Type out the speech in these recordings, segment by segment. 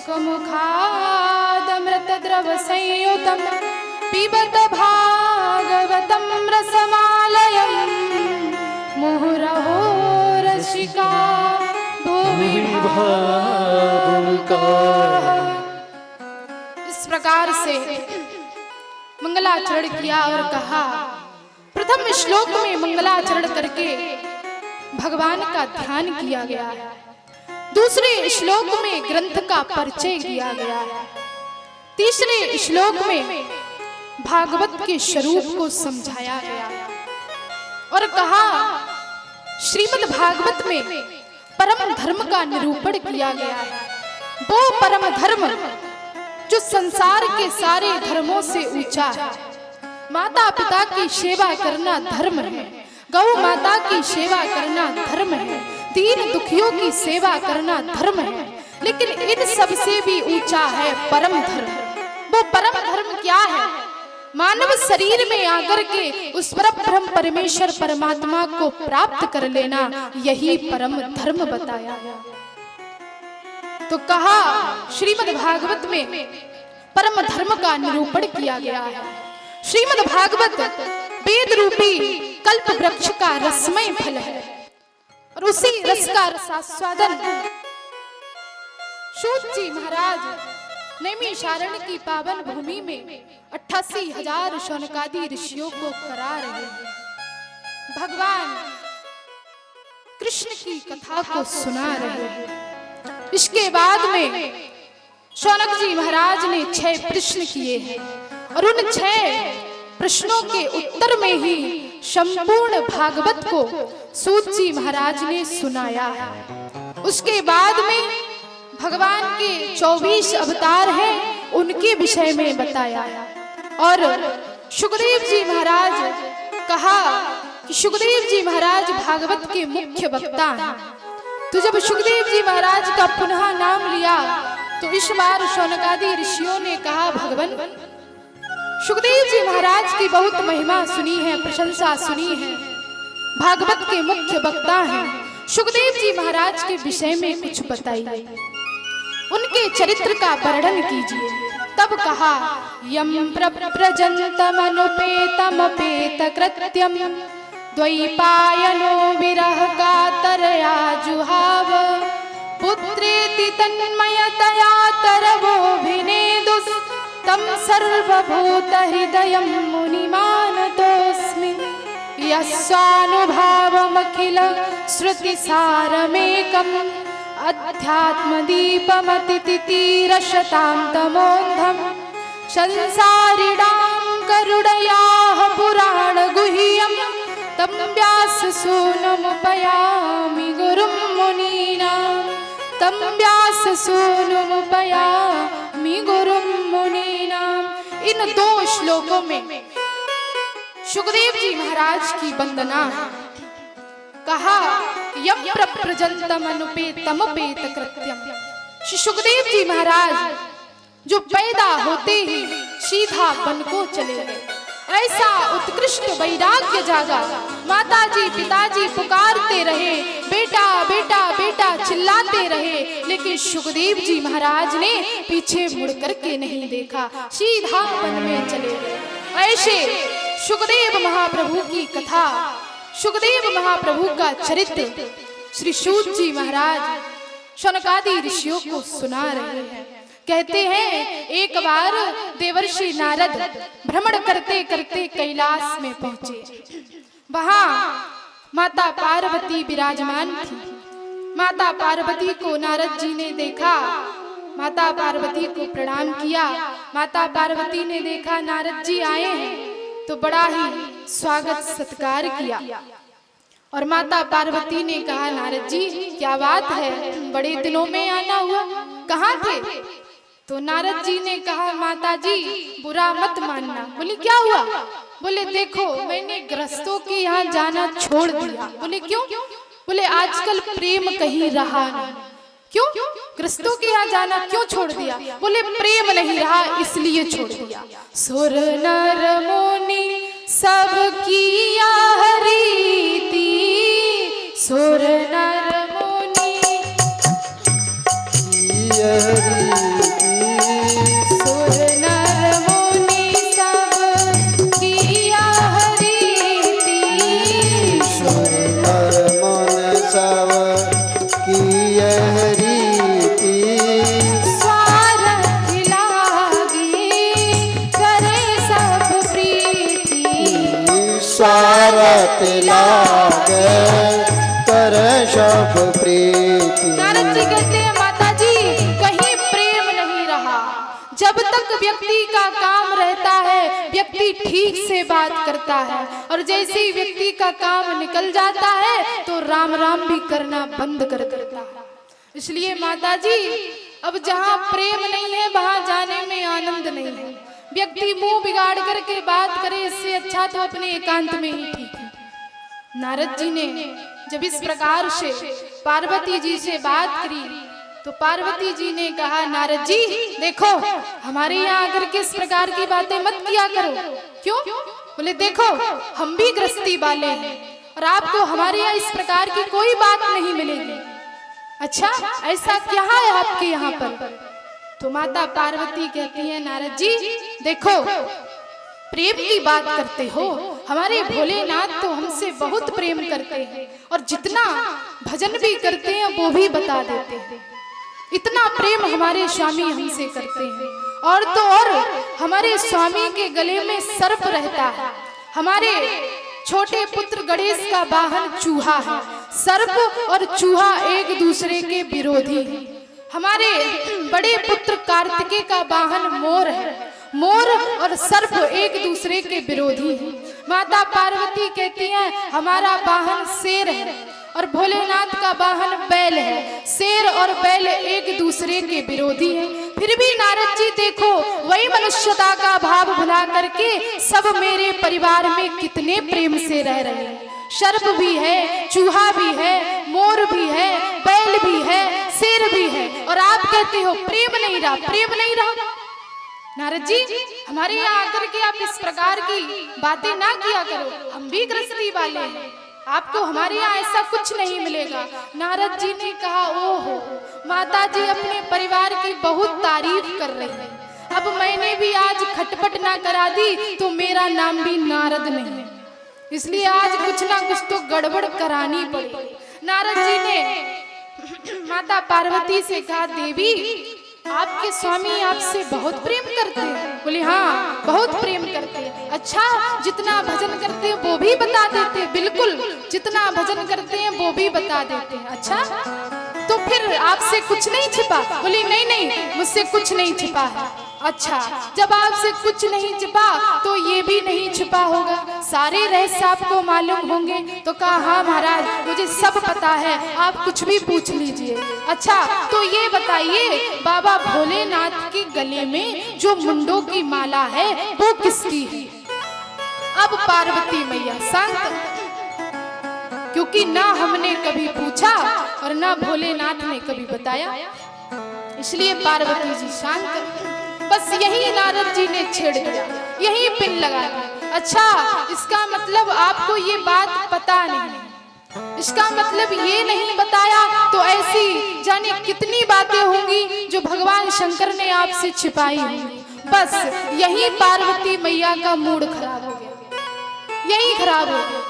मुखादमृतद्रवसंयुतं पिबत भागवतं रसमालयं मुहुरहो रसिका भुवि भावुकाः। इस प्रकार से मंगलाचरण किया और कहा, प्रथम श्लोक में मंगलाचरण करके भगवान का ध्यान किया गया है, दूसरे श्लोक में ग्रंथ का परिचय किया गया है, तीसरे श्लोक में भागवत के स्वरूप को समझाया गया है और कहा श्रीमद् भागवत में परम धर्म का निरूपण किया गया है। वो परम धर्म जो संसार के सारे धर्मों से ऊंचा है। माता पिता की सेवा करना धर्म है, गौ माता की सेवा करना धर्म है, दीन दुखियों की सेवा करना धर्म है, लेकिन इन सब से भी ऊंचा है परम धर्म। वो परम धर्म क्या है? मानव शरीर में आकर के उस परब्रह्म परमेश्वर परमात्मा को प्राप्त कर लेना, यही परम धर्म बताया गया। तो कहा श्रीमद् भागवत में परम धर्म का निरूपण किया गया है। श्रीमद् भागवत वेद रूपी कल्प वृक्ष का रसमय फल है और उसी रस का रसास्वादन सूत जी महाराज नैमिषारण्य की पावन भूमि में 88,000 शौनकादि ऋषियों को करा रहे हैं। भगवान कृष्ण की कथा को सुना रहे हैं। इसके बाद में शौनक जी महाराज ने 6 प्रश्न किए हैं और उन 6 प्रश्नों के उत्तर में ही संपूर्ण भागवत को सूत जी महाराज ने सुनाया है। उसके बाद में भगवान के 24 अवतार हैं, उनके विषय में बताया और सुखदेव जी महाराज कहा कि सुखदेव जी महाराज भागवत के मुख्य वक्ता हैं। तो जब सुखदेव जी महाराज का पुनः नाम लिया तो इस बार शौनकादि ऋषियों ने कहा, भगवान सुखदेव जी महाराज की बहुत महिमा सुनी है, प्रशंसा सुनी है, भागवत के मुख्य वक्ता हैं, सुखदेव जी महाराज के विषय में कुछ बताइए, उनके चरित्र का वर्णन कीजिए। तब कहा, यम प्रव्रजन्तमनुपेतमपेत कृत्यम द्वैपायनो विरह कातरया जुहाव पुत्रेति तन्मयतया तरवोऽभिनेदुस् तं सर्वभूतहृदयं मुनिमानतोऽस्मि यस्यानुभावमखिल श्रुतिसारमेकम् अध्यात्मदीपमतितितीरशतां तमोन्धम् संसारिणां करुणयाः पुराणगुह्यं तं व्याससूनुमुपयामि गुरुं मुनीनां, तं व्याससूनुमुपयामि गुरुं मुनीनां। इन 2 श्लोकों में सुखदेव जी महाराज की वंदना है। कहा, यम प्रव्रजन्तमनुपेतमपेत कृत्यम। श्री सुखदेव जी महाराज जो पैदा होते ही सीधा वन को चले गए, ऐसा उत्कृष्ट वैराग्य जागा। माताजी पिताजी पुकारते रहे, बेटा बेटा बेटा चिल्लाते रहे, लेकिन सुखदेव जी महाराज ने पीछे मुड़ करके नहीं देखा, सीधा वन में चले गए। ऐसे सुखदेव महाप्रभु की कथा, सुखदेव महाप्रभु का चरित्र श्री सूत जी महाराज शौनकादि ऋषियों को सुना रहे हैं। कहते हैं, एक बार देवर्षि नारद भ्रमण करते करते कैलाश में पहुंचे। वहां माता पार्वती विराजमान थी। माता पार्वती को नारद जी ने देखा, माता पार्वती को प्रणाम किया। माता पार्वती ने देखा नारद जी आए हैं तो बड़ा ही स्वागत सत्कार किया और माता पार्वती ने कहा, नारद जी क्या बात है, बड़े दिनों में आना हुआ, कहाँ थे? तो नारद जी ने कहा, माता जी बुरा मत मानना। बोले क्या हुआ? बोले देखो मैंने गृहस्थों के यहाँ जाना छोड़ दिया। बोले क्यों? बोले आजकल प्रेम कहीं रहा नहीं। क्यों? गृहस्थों के यहाँ जाना क्यों छोड़ दिया? बोले प्रेम नहीं रहा इसलिए छोड़ दिया। सुर नर मुनि सब किया रीति, सुर नर मुनि सारथ लागे कर सब प्रीति। नारद जी कहते हैं माता जी कहीं प्रेम नहीं रहा। जब तक व्यक्ति का काम रहता है व्यक्ति ठीक से बात करता है, और जैसे ही व्यक्ति का काम निकल जाता है तो राम राम भी करना बंद कर देता है। इसलिए माता जी अब जहाँ प्रेम नहीं है वहां जाने में आनंद नहीं है। व्यक्ति मुंह बिगाड़ करके बात करे इससे अच्छा तो अपने एकांत में ही ठीक है। नारद जी ने जब इस प्रकार से पार्वती जी से बात करी तो पार्वती जी ने कहा नारद जी देखो हमारे यहाँ आकर के इस प्रकार की बातें मत किया करो। क्यों? बोले देखो हम भी गृहस्थी वाले हैं और आपको हमारे यहाँ इस प्रकार की कोई बात नहीं मिलेगी। अच्छा ऐसा क्या है आपके यहाँ पर? तो माता पार्वती कहती है नारद जी देखो प्रेम की बात करते हो, हमारे भोलेनाथ तो हमसे बहुत प्रेम करते हैं और जितना भजन भी करते हैं वो भी बता देते हैं। इतना प्रेम हमारे स्वामी हमसे करते हैं। और तो और हमारे स्वामी के गले में सर्प रहता है। हमारे छोटे पुत्र गणेश का वाहन चूहा है। सर्प और चूहा एक दूसरे के विरोधी हैं। हमारे बड़े पुत्र कार्तिकेय का वाहन मोर है। मोर और सर्प एक दूसरे के विरोधी हैं। माता पार्वती कहती हैं हमारा वाहन शेर है और भोलेनाथ का वाहन बैल है। शेर और बैल एक दूसरे के विरोधी हैं। फिर भी नारद जी देखो वही मनुष्यता का भाव भुला करके सब मेरे परिवार में कितने प्रेम से रह रहे हैं। सर्प भी है, चूहा भी है, मोर भी है, बैल भी है, शेर भी है, और आप कहते हो प्रेम नहीं रहा, प्रेम नहीं रहा। नारद जी हमारे यहाँ आकर के आप इस प्रकार की बातें ना किया करो, हम भी गृहस्थी वाले हैं, आपको हमारे यहाँ ऐसा कुछ नहीं मिलेगा। नारद जी ने कहा ओहो माता जी अपने परिवार की बहुत तारीफ कर रही है, अब मैंने भी आज खटपट ना करा दी तो मेरा नाम भी नारद नहीं है, इसलिए आज कुछ ना कुछ तो गड़बड़ करानी पड़ेगी। नारद जी ने माता पार्वती से कहा देवी आपके स्वामी आपसे बहुत प्रेम करते हैं? बोले हाँ बहुत प्रेम करते हैं। अच्छा जितना भजन करते हैं वो भी बता देते हैं? बिल्कुल जितना भजन करते हैं वो भी बता देते हैं। अच्छा तो फिर आपसे कुछ नहीं छिपा? बोली नहीं नहीं मुझसे कुछ नहीं छिपा है। अच्छा जब आपसे कुछ नहीं छिपा तो ये भी नहीं छिपा होगा, सारे रहस्य आपको मालूम होंगे? तो कहा हाँ महाराज मुझे सब पता है, आप कुछ भी पूछ लीजिए। अच्छा तो ये बताइए बाबा भोलेनाथ के गले में जो मुंडों की माला है वो किसकी है? अब पार्वती मैया शांत, क्योंकि ना हमने कभी पूछा और ना भोलेनाथ ने कभी बताया, इसलिए पार्वती जी शांत। बस यही नारद जी ने छेड़ दिया, यही पिन लगा दिया। अच्छा इसका मतलब आपको ये बात पता नहीं, इसका मतलब ये नहीं बताया तो ऐसी जाने कितनी बातें होंगी जो भगवान शंकर ने आपसे छिपाई होंगी। बस यही पार्वती मैया का मूड खराब हो गया, यही खराब हो गया।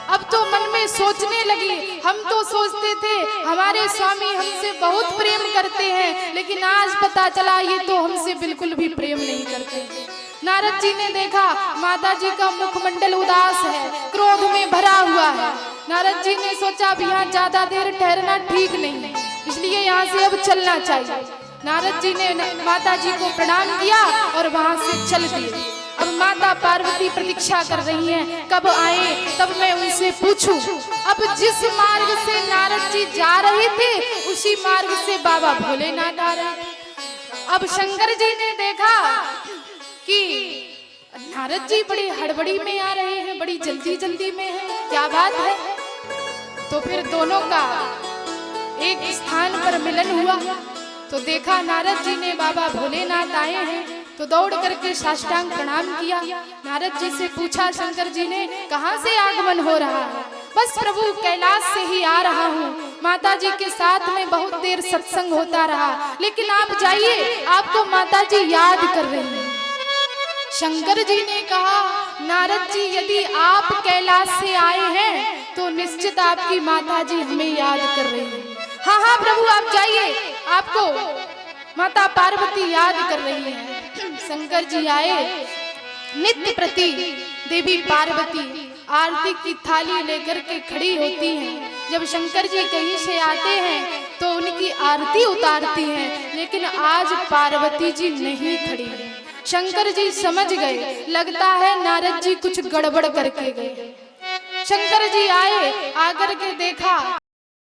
अब तो मन में सोचने लगी, हम तो सोचते थे हमारे स्वामी हमसे बहुत प्रेम करते हैं, लेकिन आज पता चला ये तो हमसे बिल्कुल भी प्रेम नहीं करते। नारद जी ने देखा माता जी का मुखमंडल उदास है, क्रोध में भरा हुआ है। नारद जी ने सोचा अब यहाँ ज्यादा देर ठहरना ठीक नहीं है, इसलिए यहाँ से अब चलना चाहिए। नारद जी ने माता जी को प्रणाम किया और वहां से चल दिए। अब माता पार्वती प्रतीक्षा कर रही हैं कब आए तब मैं उनसे पूछूं। अब जिस मार्ग से नारद जी जा रहे थे उसी मार्ग से बाबा भोलेनाथ आ रहे थे। अब शंकर जी ने देखा कि नारद जी बड़ी हड़बड़ी में आ रहे हैं, बड़ी जल्दी जल्दी में है, क्या बात है? तो फिर दोनों का एक स्थान पर मिलन हुआ तो देखा नारद जी ने बाबा भोलेनाथ आए हैं तो दौड़ करके साष्टांग प्रणाम किया। नारद जी से पूछा शंकर जी ने कहाँ से आगमन हो रहा है? बस प्रभु कैलाश से ही आ रहा हूँ, माता जी के साथ में बहुत देर सत्संग होता रहा, लेकिन आप जाइए आपको माता जी याद कर रही हैं। शंकर जी ने कहा नारद जी यदि आप कैलाश से आए हैं तो निश्चित आपकी माता जी हमें याद कर रही है। हाँ हाँ प्रभु आप जाइए, आपको माता पार्वती याद कर रही है। शंकर जी आए नित्य प्रति देवी पार्वती आरती की थाली लेकर के खड़ी होती हैं। जब शंकर जी कहीं से आते हैं तो उनकी आरती उतारती हैं, लेकिन आज पार्वती जी नहीं खड़ी है। शंकर जी समझ गए, लगता है नारद जी कुछ गड़बड़ करके गए। शंकर जी आए, आकर के देखा